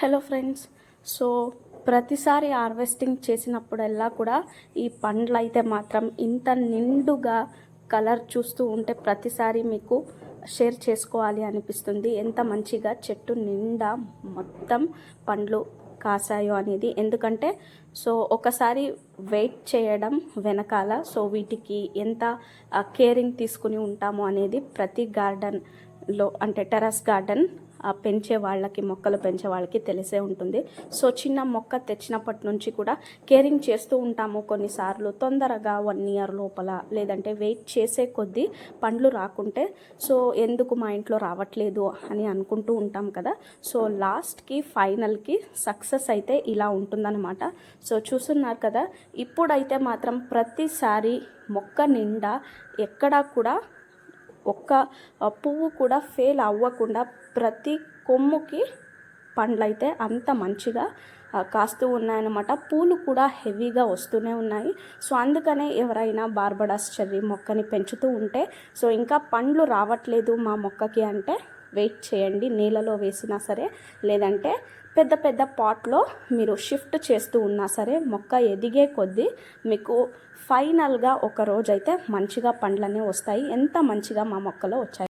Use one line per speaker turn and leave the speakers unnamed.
Hello friends. So ప్రతిసారి harvesting చేసినప్పుడల్లా కూడా ఈ పండ్లు అయితే మాత్రం ఇంత నిండుగా కలర్ చూస్తూ ఉంటే ప్రతిసారి మీకు షేర్ చేసుకోవాలి అనిపిస్తుంది. ఎంత మంచిగా చెట్టు నిండా మొత్తం పండ్లు కాసాయో అనేది. ఎందుకంటే సో ఒకసారి వెయిట్ చేయడం వెనకాల సో వీటికి ఎంత కేరింగ్ తీసుకుని ఉంటాము అనేది ప్రతి గార్డెన్లో అంటే టెర్రస్ గార్డెన్ పెంచే వాళ్ళకి, మొక్కలు పెంచే వాళ్ళకి తెలిసే ఉంటుంది. సో చిన్న మొక్క తెచ్చినప్పటి నుంచి కూడా కేరింగ్ చేస్తూ ఉంటాము. కొన్నిసార్లు తొందరగా 1 ఇయర్ లోపల లేదంటే వెయిట్ చేసే కొద్దీ పండ్లు రాకుంటే సో ఎందుకు మా ఇంట్లో రావట్లేదు అని అనుకుంటూ ఉంటాం కదా. సో లాస్ట్కి ఫైనల్కి సక్సెస్ అయితే ఇలా ఉంటుందన్నమాట. సో చూస్తున్నారు కదా, ఇప్పుడైతే మాత్రం ప్రతిసారి మొక్క నిండా ఎక్కడా కూడా ఒక్క పువ్వు కూడా ఫెయిల్ అవ్వకుండా ప్రతి కొమ్ముకి పండ్లైతే అంత మంచిగా కాస్తూ ఉన్నాయన్నమాట. పూలు కూడా హెవీగా వస్తూనే ఉన్నాయి. సో అందుకనే ఎవరైనా బార్బడాస్ చెర్రీ మొక్కని పెంచుతూ ఉంటే సో ఇంకా పండ్లు రావట్లేదు మా మొక్కకి అంటే వెయిట్ చేయండి. నీళ్ళలో వేసినా సరే లేదంటే పెద్ద పెద్ద పాట్లో మీరు షిఫ్ట్ చేస్తూ ఉన్నా సరే మొక్క ఎదిగే కొద్దీ మీకు ఫైనల్గా ఒక రోజైతే మంచిగా పండ్లనే వస్తాయి. ఎంత మంచిగా మా మొక్కలో వచ్చాయి.